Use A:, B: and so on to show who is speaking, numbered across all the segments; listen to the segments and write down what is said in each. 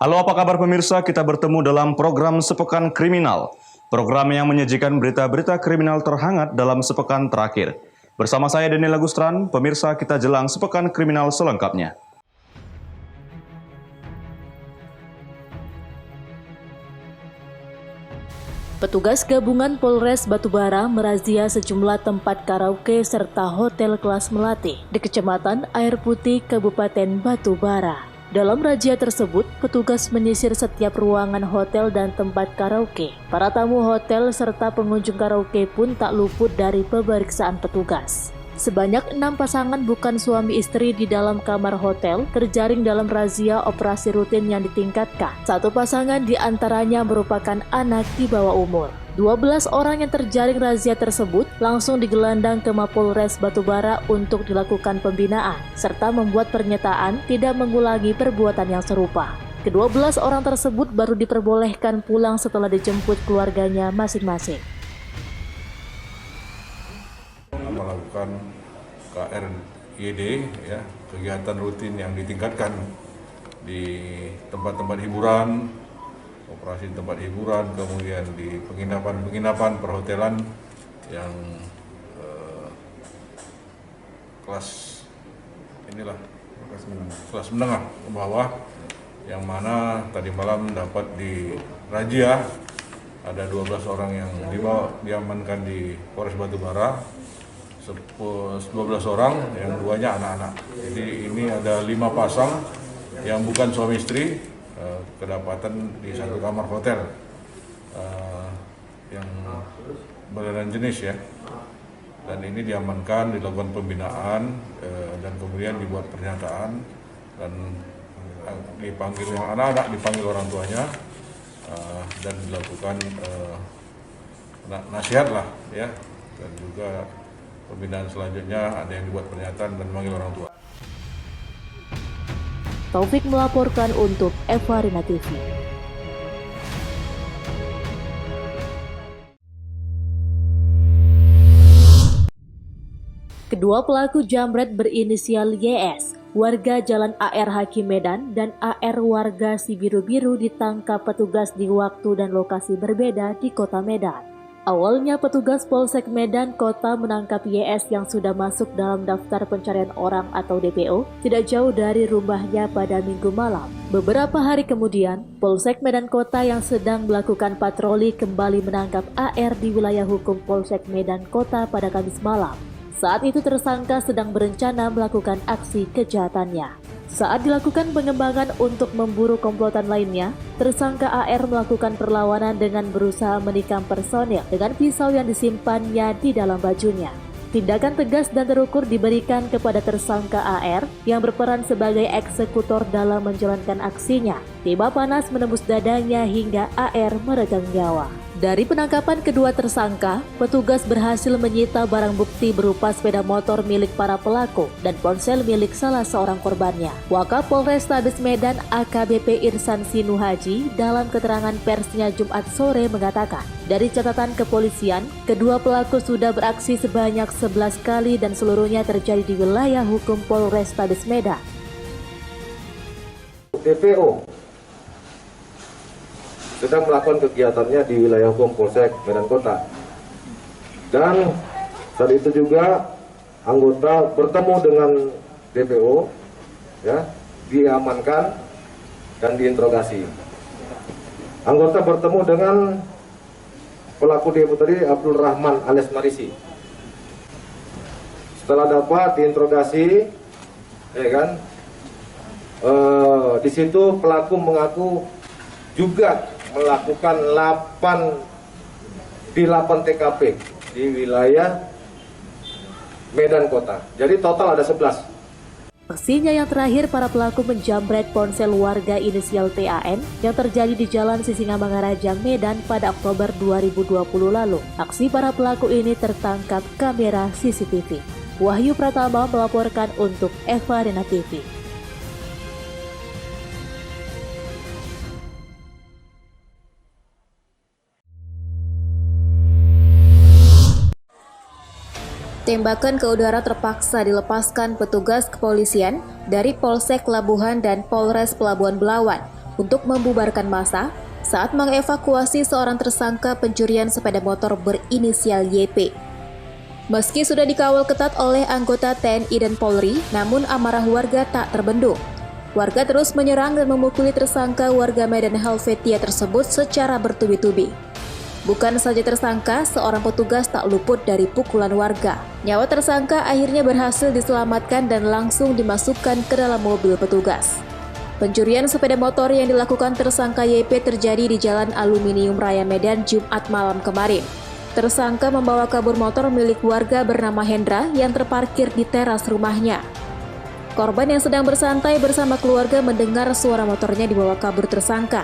A: Halo, apa kabar pemirsa? Kita bertemu dalam program Sepekan Kriminal. Program yang menyajikan berita-berita kriminal terhangat dalam sepekan terakhir. Bersama saya Daniel Agustran, pemirsa kita jelang Sepekan Kriminal selengkapnya.
B: Petugas gabungan Polres Batubara merazia sejumlah tempat karaoke serta hotel kelas melati di Kecamatan Air Putih, Kabupaten Batubara. Dalam razia tersebut, petugas menyisir setiap ruangan hotel dan tempat karaoke. Para tamu hotel serta pengunjung karaoke pun tak luput dari pemeriksaan petugas. Sebanyak 6 pasangan bukan suami istri di dalam kamar hotel terjaring dalam razia operasi rutin yang ditingkatkan. Satu pasangan di antaranya merupakan anak di bawah umur. 12 orang yang terjaring razia tersebut langsung digelandang ke Mapolres Batubara untuk dilakukan pembinaan, serta membuat pernyataan tidak mengulangi perbuatan yang serupa. Ke-12 orang tersebut baru diperbolehkan pulang setelah dijemput keluarganya masing-masing.
C: Melakukan KRYD, ya, kegiatan rutin yang ditingkatkan di tempat-tempat hiburan, operasi tempat hiburan, kemudian di penginapan perhotelan yang kelas menengah ke bawah, yang mana tadi malam dapat dirazia ada 12 orang yang diamankan di Polres Batubara, 12 orang yang duanya anak-anak. Jadi ini ada 5 pasang yang bukan suami istri, kedapatan di satu kamar hotel yang berbeda jenis, ya, dan ini diamankan, dilakukan pembinaan dan kemudian dibuat pernyataan dan dipanggil yang anak-anak, dipanggil orang tuanya dan dilakukan nasihat lah, ya, dan juga pembinaan selanjutnya ada yang dibuat pernyataan dan memanggil orang tua.
B: Taufik melaporkan untuk Eva Rina TV. Kedua pelaku jambret berinisial YS, warga Jalan AR Hakim Medan, dan AR warga Sibiru-Biru ditangkap petugas di waktu dan lokasi berbeda di Kota Medan. Awalnya petugas Polsek Medan Kota menangkap YS yang sudah masuk dalam daftar pencarian orang atau DPO tidak jauh dari rumahnya pada Minggu malam. Beberapa hari kemudian, Polsek Medan Kota yang sedang melakukan patroli kembali menangkap AR di wilayah hukum Polsek Medan Kota pada Kamis malam. Saat itu tersangka sedang berencana melakukan aksi kejahatannya. Saat dilakukan pengembangan untuk memburu komplotan lainnya, tersangka AR melakukan perlawanan dengan berusaha menikam personil dengan pisau yang disimpannya di dalam bajunya. Tindakan tegas dan terukur diberikan kepada tersangka AR yang berperan sebagai eksekutor dalam menjalankan aksinya. Timba panas menembus dadanya hingga AR meregang nyawa. Dari penangkapan kedua tersangka, petugas berhasil menyita barang bukti berupa sepeda motor milik para pelaku dan ponsel milik salah seorang korbannya. Wakapolrestabes Medan AKBP Irsan Sinuhaji dalam keterangan persnya Jumat sore mengatakan, dari catatan kepolisian, kedua pelaku sudah beraksi sebanyak 11 kali dan seluruhnya terjadi di wilayah hukum Polrestabes Medan.
D: DPO sedang melakukan kegiatannya di wilayah hukum Polsek Medan Kota, dan saat itu juga anggota bertemu dengan DPO, ya, diamankan dan diinterogasi. Anggota bertemu dengan pelaku DPO tadi, Abdul Rahman alias Marisi. Setelah dapat diinterogasi, ya kan, di situ pelaku mengaku juga melakukan 8 TKP di wilayah Medan Kota. Jadi total ada 11.
B: Aksinya yang terakhir, para pelaku menjambret ponsel warga inisial TAN yang terjadi di Jalan Sisingamangaraja, Medan pada Oktober 2020 lalu. Aksi para pelaku ini tertangkap kamera CCTV. Wahyu Pratama melaporkan untuk Eva Rina TV. Tembakan ke udara terpaksa dilepaskan petugas kepolisian dari Polsek Labuhan dan Polres Pelabuhan Belawan
E: untuk membubarkan massa saat mengevakuasi seorang tersangka pencurian sepeda motor berinisial YP. Meski sudah dikawal ketat oleh anggota TNI dan Polri, namun amarah warga tak terbendung. Warga terus menyerang dan memukuli tersangka warga Medan Helvetia tersebut secara bertubi-tubi. Bukan saja tersangka, seorang petugas tak luput dari pukulan warga. Nyawa tersangka akhirnya berhasil diselamatkan dan langsung dimasukkan ke dalam mobil petugas. Pencurian sepeda motor yang dilakukan tersangka YP terjadi di Jalan Aluminium Raya Medan Jumat malam kemarin. Tersangka membawa kabur motor milik warga bernama Hendra yang terparkir di teras rumahnya. Korban yang sedang bersantai bersama keluarga mendengar suara motornya dibawa kabur tersangka.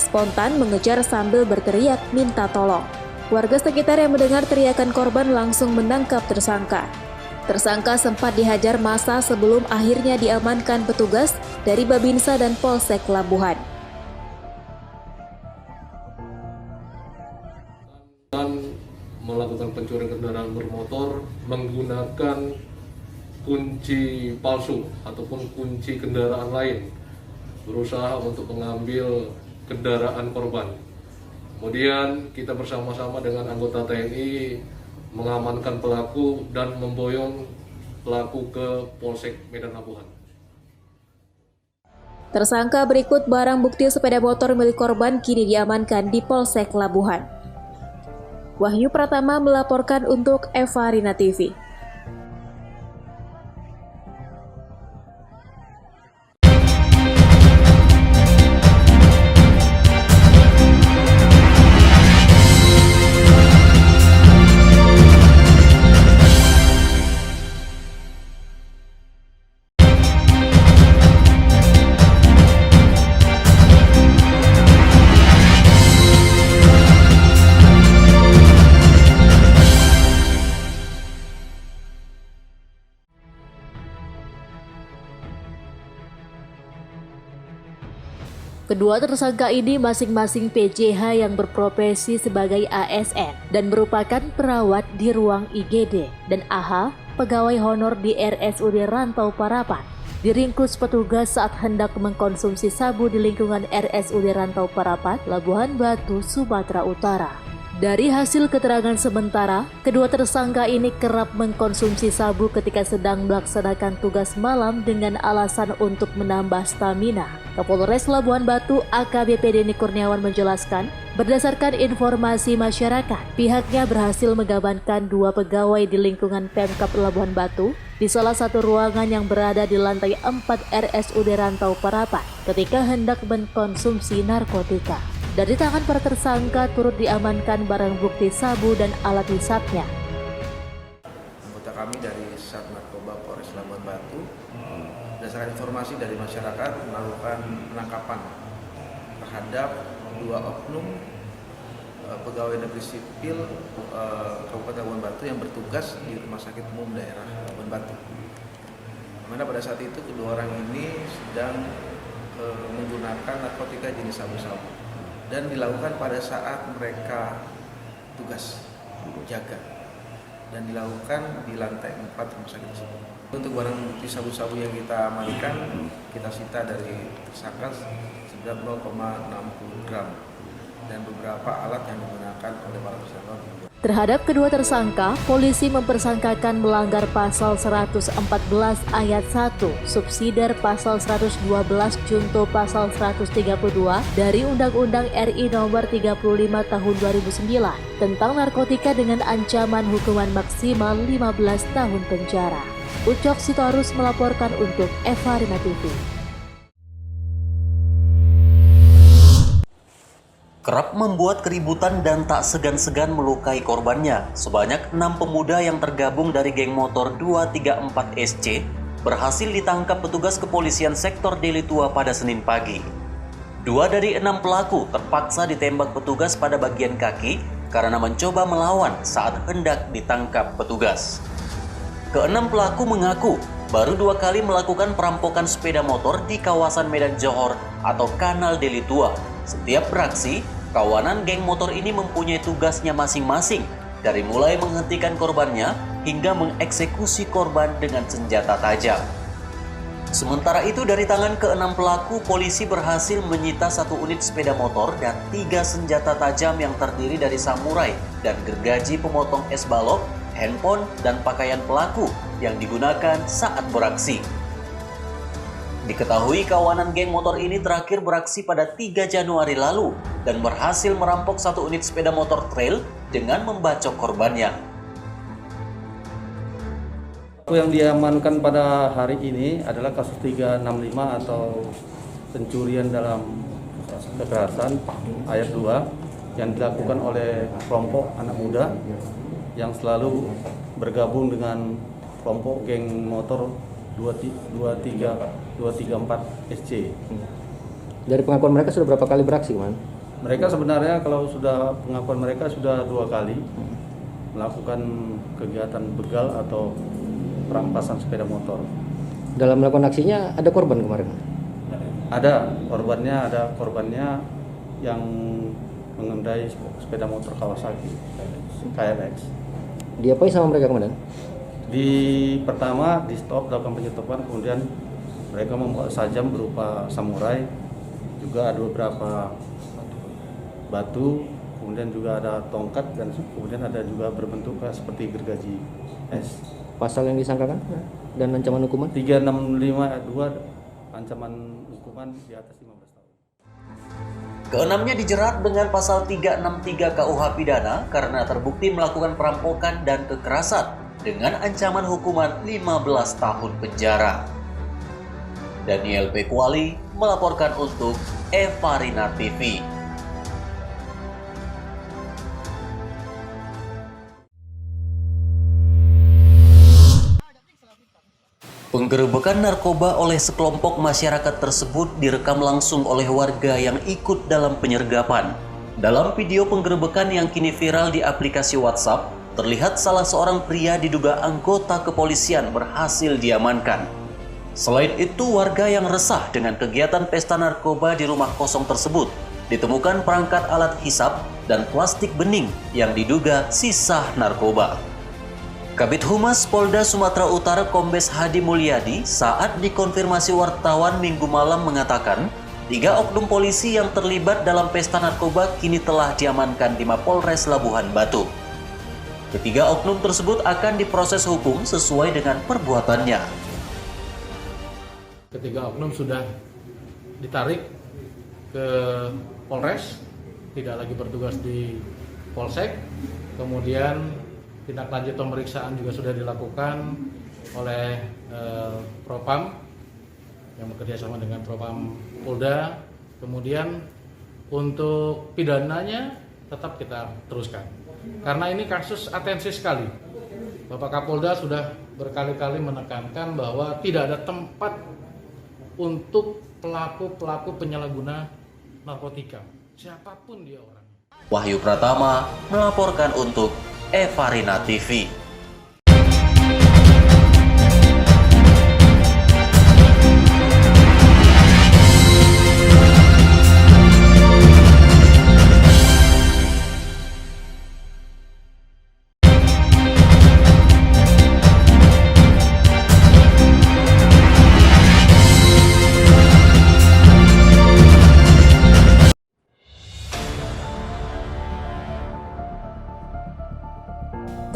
E: Spontan mengejar sambil berteriak minta tolong. Warga sekitar yang mendengar teriakan korban langsung menangkap tersangka. Tersangka sempat dihajar massa sebelum akhirnya diamankan petugas dari Babinsa dan Polsek Labuhan.
F: Melakukan pencurian kendaraan bermotor menggunakan kunci palsu ataupun kunci kendaraan lain, berusaha untuk mengambil kendaraan korban. Kemudian kita bersama-sama dengan anggota TNI mengamankan pelaku dan memboyong pelaku ke Polsek Medan Labuhan.
E: Tersangka berikut barang bukti sepeda motor milik korban kini diamankan di Polsek Labuhan. Wahyu Pratama melaporkan untuk Eva Rina TV. Kedua tersangka ini masing-masing PJH yang berprofesi sebagai ASN dan merupakan perawat di ruang IGD, dan AH, pegawai honor di RSUD Rantau Parapat, diringkus petugas saat hendak mengkonsumsi sabu di lingkungan RSUD Rantau Parapat, Labuhan Batu, Sumatera Utara. Dari hasil keterangan sementara, kedua tersangka ini kerap mengkonsumsi sabu ketika sedang melaksanakan tugas malam dengan alasan untuk menambah stamina. Kapolres Labuhan Batu AKBP Denny Kurniawan menjelaskan, berdasarkan informasi masyarakat, pihaknya berhasil mengamankan dua pegawai di lingkungan Pemkab Labuhan Batu di salah satu ruangan yang berada di lantai 4 RSUD Rantau Parapat ketika hendak mengkonsumsi narkotika. Dari tangan para tersangka turut diamankan barang bukti sabu dan alat hisapnya.
G: Anggota kami dari Sat Narkoba Polres Labuhan Batu berdasarkan informasi dari masyarakat melakukan penangkapan terhadap dua oknum pegawai negeri sipil Kabupaten Labuhan Batu yang bertugas di Rumah Sakit Umum Daerah Labuhan Batu. Dimana pada saat itu kedua orang ini sedang menggunakan narkotika jenis sabu-sabu dan dilakukan pada saat mereka tugas jaga dan dilakukan di lantai 4 rumah sakit tersebut. Untuk barang bukti sabu-sabu yang kita amankan, kita sita dari tersangka sekitar 0,60 gram dan beberapa alat yang digunakan oleh para tersangka.
E: Terhadap kedua tersangka, polisi mempersangkakan melanggar pasal 114 ayat 1, subsidiar pasal 112 junto pasal 132 dari Undang-Undang RI Nomor 35 Tahun 2009 tentang narkotika dengan ancaman hukuman maksimal 15 tahun penjara. Ucok Sitorus melaporkan untuk Eva Rina TV.
H: Kerap membuat keributan dan tak segan-segan melukai korbannya, sebanyak 6 pemuda yang tergabung dari geng motor 234 SC berhasil ditangkap petugas kepolisian sektor Deli Tua pada Senin pagi. 2 dari 6 pelaku terpaksa ditembak petugas pada bagian kaki karena mencoba melawan saat hendak ditangkap petugas. Ke-6 pelaku mengaku baru 2 kali melakukan perampokan sepeda motor di kawasan Medan Johor atau Kanal Deli Tua. Setiap beraksi, kawanan geng motor ini mempunyai tugasnya masing-masing, dari mulai menghentikan korbannya hingga mengeksekusi korban dengan senjata tajam. Sementara itu dari tangan ke-6 pelaku, polisi berhasil menyita 1 unit sepeda motor dan 3 senjata tajam yang terdiri dari samurai dan gergaji pemotong es balok, handphone, dan pakaian pelaku yang digunakan saat beraksi. Diketahui kawanan geng motor ini terakhir beraksi pada 3 Januari lalu dan berhasil merampok 1 unit sepeda motor trail dengan membacok korbannya.
I: Yang diamankan pada hari ini adalah kasus 365 atau pencurian dalam kekerasan ayat 2 yang dilakukan oleh kelompok anak muda yang selalu bergabung dengan kelompok geng motor 234 SC.
J: Dari pengakuan mereka sudah berapa kali beraksi, Man?
I: Mereka sebenarnya kalau sudah pengakuan mereka sudah 2 kali melakukan kegiatan begal atau perampasan sepeda motor.
J: Dalam melakukan aksinya ada korban kemarin?
I: Ada korbannya yang mengendarai sepeda motor Kawasaki KLX.
J: Diapain sama mereka kemarin?
I: Pertama di stop, lakukan penyetopan, kemudian mereka membawa sajam berupa samurai, juga ada beberapa batu, kemudian juga ada tongkat, dan kemudian ada juga berbentuk seperti gergaji es.
J: Pasal yang disangkakan dan ancaman hukuman?
I: 365 ayat 2, ancaman hukuman di atas 15 tahun.
H: Keenamnya dijerat dengan pasal 363 KUH Pidana karena terbukti melakukan perampokan dan kekerasan dengan ancaman hukuman 15 tahun penjara. Daniel P. Kuali melaporkan untuk Evarina TV. Penggerebekan narkoba oleh sekelompok masyarakat tersebut direkam langsung oleh warga yang ikut dalam penyergapan. Dalam video penggerebekan yang kini viral di aplikasi WhatsApp, terlihat salah seorang pria diduga anggota kepolisian berhasil diamankan. Selain itu, warga yang resah dengan kegiatan pesta narkoba di rumah kosong tersebut ditemukan perangkat alat hisap dan plastik bening yang diduga sisa narkoba. Kabid Humas Polda Sumatera Utara Kombes Hadi Mulyadi saat dikonfirmasi wartawan Minggu malam mengatakan 3 oknum polisi yang terlibat dalam pesta narkoba kini telah diamankan di Mapolres Labuhan Batu. Ketiga oknum tersebut akan diproses hukum sesuai dengan perbuatannya.
F: Ketiga oknum sudah ditarik ke Polres, tidak lagi bertugas di Polsek. Kemudian tindak lanjut pemeriksaan juga sudah dilakukan oleh Propam yang bekerja sama dengan Propam Polda. Kemudian untuk pidananya tetap kita teruskan. Karena ini kasus atensi sekali. Bapak Kapolda sudah berkali-kali menekankan bahwa tidak ada tempat untuk pelaku-pelaku penyalahguna narkotika. Siapapun dia orangnya.
H: Wahyu Pratama melaporkan untuk Evarina TV.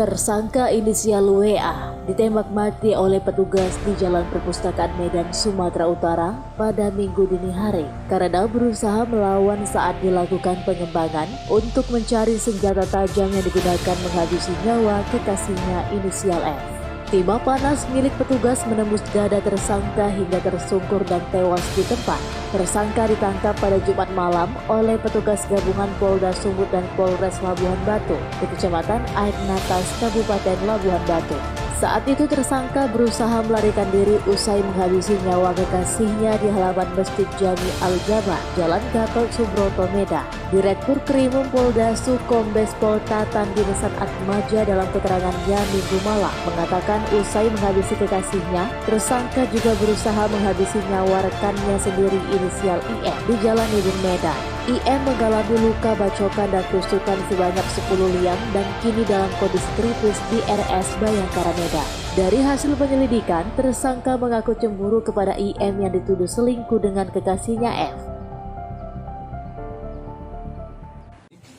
B: Tersangka inisial WA ditembak mati oleh petugas di Jalan Perpustakaan Medan, Sumatera Utara pada Minggu dini hari karena berusaha melawan saat dilakukan pengembangan untuk mencari senjata tajam yang digunakan menghabisi nyawa kekasihnya inisial F. Timah panas milik petugas menembus dada tersangka hingga tersungkur dan tewas di tempat. Tersangka ditangkap pada Jumat malam oleh petugas gabungan Polda Sumut dan Polres Labuhan Batu di Kecamatan Air Natas, Kabupaten Labuhan Batu. Saat itu tersangka berusaha melarikan diri usai menghabisi nyawa kekasihnya di halaman Masjid Jami Al-Jabar, Jalan Gatot Subroto, Medan. Direktur Krimum Polda Sukombes Pol Tatan Dinesan Atmaja dalam keterangannya Minggu malam mengatakan usai menghabisi kekasihnya, tersangka juga berusaha menghabisi nyawa rekannya sendiri inisial IN di Jalan Ibun Medan. IM mengalami luka bacokan dan tusukan sebanyak 10 liang dan kini dalam kondisi kritis di RS Bayangkara Medan. Dari hasil penyelidikan, tersangka mengaku cemburu kepada IM yang dituduh selingkuh dengan kekasihnya F.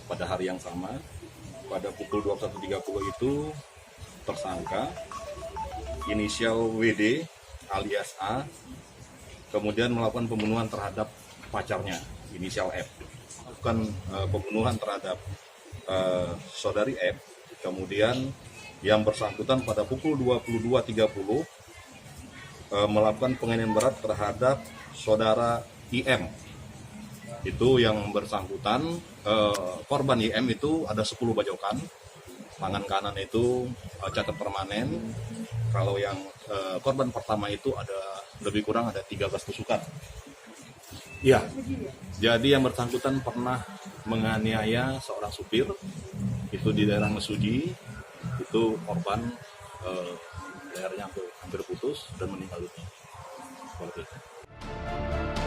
K: Pada hari yang sama, pada pukul 21.30 itu tersangka inisial WD alias A kemudian melakukan pembunuhan terhadap pacarnya inisial F. Bukan pembunuhan terhadap saudari F. Kemudian yang bersangkutan pada pukul 22.30 melakukan penganiayaan berat terhadap saudara IM. Itu yang bersangkutan, korban IM itu ada 10 bajokan, tangan kanan itu cacat permanen. Kalau yang korban pertama itu ada lebih kurang ada 13 tusukan. Iya, jadi yang bersangkutan pernah menganiaya seorang supir, itu di daerah Mesuji, itu korban lehernya hampir putus dan meninggal dunia. Seperti itu.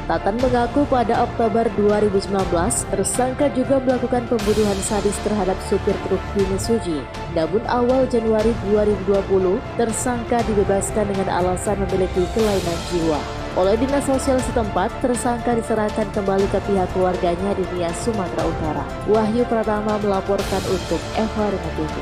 B: Tatan mengaku pada Oktober 2019, tersangka juga melakukan pembunuhan sadis terhadap supir truk di Mesuji. Namun awal Januari 2020, tersangka dibebaskan dengan alasan memiliki kelainan jiwa. Oleh Dinas Sosial setempat, tersangka diserahkan kembali ke pihak keluarganya di Nias, Sumatera Utara. Wahyu Pratama melaporkan untuk Eva Rina TV.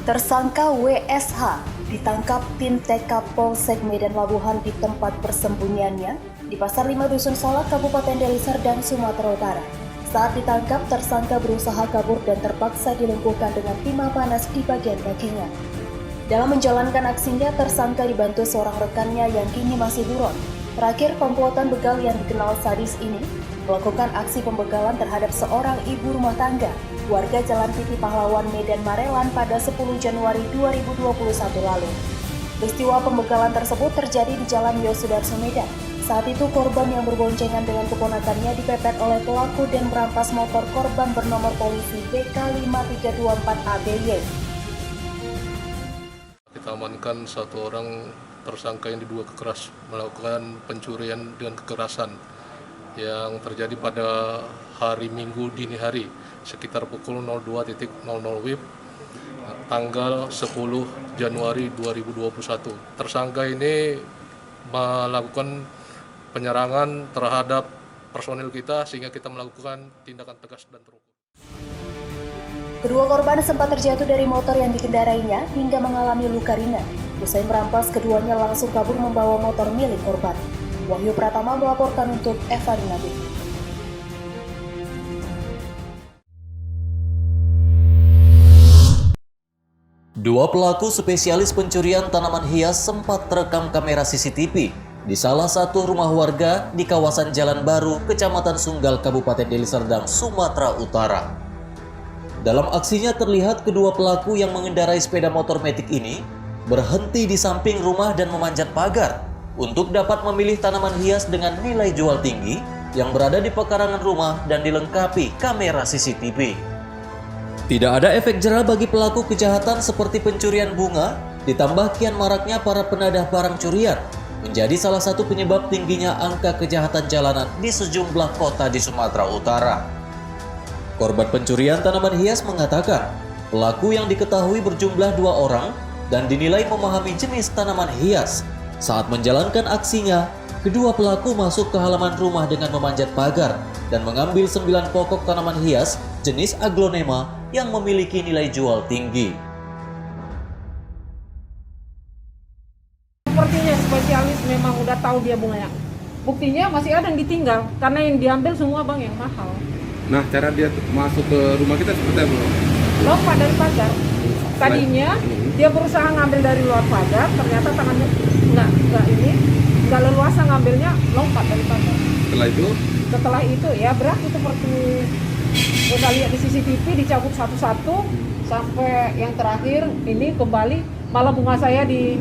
L: Tersangka WSH ditangkap tim TK Polsek Medan Labuhan di tempat persembunyiannya di Pasar 5 Dusun Salak, Kabupaten Deli Serdang, Sumatera Utara. Saat ditangkap, tersangka berusaha kabur dan terpaksa dilumpuhkan dengan timah panas di bagian kakinya. Dalam menjalankan aksinya, tersangka dibantu seorang rekannya yang kini masih buron. Terakhir, komplotan begal yang dikenal sadis ini melakukan aksi pembegalan terhadap seorang ibu rumah tangga warga Jalan Piti Pahlawan, Medan Marelan pada 10 Januari 2021 lalu. Peristiwa pembegalan tersebut terjadi di Jalan Yosudarso, Medan. Saat itu korban yang berboncengan dengan keponakannya dipepet oleh pelaku dan merampas motor korban bernomor polisi BK5324ABY.
F: Kita amankan satu orang tersangka yang diduga melakukan pencurian dengan kekerasan yang terjadi pada hari Minggu dini hari sekitar pukul 02.00 WIB tanggal 10 Januari 2021. Tersangka ini melakukan penyerangan terhadap personil kita sehingga kita melakukan tindakan tegas dan terukur.
L: Kedua korban sempat terjatuh dari motor yang dikendarainya hingga mengalami luka ringan. Usai merampas, keduanya langsung kabur membawa motor milik korban. Wahyu Pratama melaporkan untuk Eva Rina TV.
H: Dua pelaku spesialis pencurian tanaman hias sempat terekam kamera CCTV di salah satu rumah warga di kawasan Jalan Baru, Kecamatan Sunggal, Kabupaten Deli Serdang, Sumatera Utara. Dalam aksinya terlihat kedua pelaku yang mengendarai sepeda motor metik ini berhenti di samping rumah dan memanjat pagar untuk dapat memilih tanaman hias dengan nilai jual tinggi yang berada di pekarangan rumah dan dilengkapi kamera CCTV. Tidak ada efek jera bagi pelaku kejahatan seperti pencurian bunga, ditambah kian maraknya para penadah barang curian, menjadi salah satu penyebab tingginya angka kejahatan jalanan di sejumlah kota di Sumatera Utara. Korban pencurian tanaman hias mengatakan, pelaku yang diketahui berjumlah 2 orang dan dinilai memahami jenis tanaman hias. Saat menjalankan aksinya, kedua pelaku masuk ke halaman rumah dengan memanjat pagar dan mengambil 9 pokok tanaman hias jenis aglonema yang memiliki nilai jual tinggi.
M: Sepertinya spesialis memang udah tahu dia bunganya. Buktinya masih ada yang ditinggal karena yang diambil semua bang yang mahal.
N: Nah, cara dia masuk ke rumah kita seperti apa?
M: Lompat dari pagar. Tadinya dia berusaha ngambil dari luar pagar, ternyata tangannya nggak leluasa ngambilnya, lompat dari pagar. Setelah itu ya berakhir seperti kita lihat di CCTV, dicabut satu-satu sampai yang terakhir ini kembali malah bunga saya di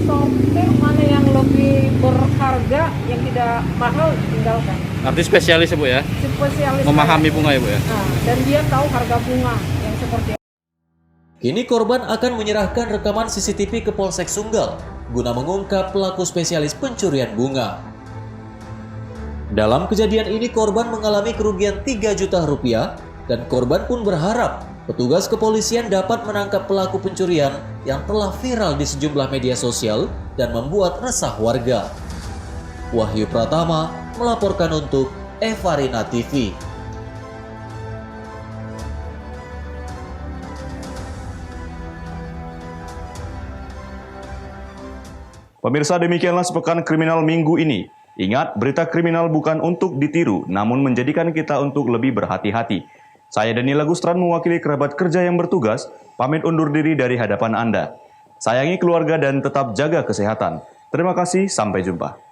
M: sortir mana yang lebih berharga, yang tidak mahal tinggalkan.
O: Arti spesialis ya Bu ya?
M: Spesialis
O: memahami bunga ya Bu ya?
M: Nah, dan dia tahu harga bunga yang seperti
H: Kini korban akan menyerahkan rekaman CCTV ke Polsek Sunggal guna mengungkap pelaku spesialis pencurian bunga. Dalam kejadian ini korban mengalami kerugian 3 juta rupiah dan korban pun berharap petugas kepolisian dapat menangkap pelaku pencurian yang telah viral di sejumlah media sosial dan membuat resah warga. Wahyu Pratama melaporkan untuk Evarina TV.
A: Pemirsa, demikianlah sepekan kriminal minggu ini. Ingat, berita kriminal bukan untuk ditiru, namun menjadikan kita untuk lebih berhati-hati. Saya Daniel Lagustran mewakili kerabat kerja yang bertugas, pamit undur diri dari hadapan Anda. Sayangi keluarga dan tetap jaga kesehatan. Terima kasih, sampai jumpa.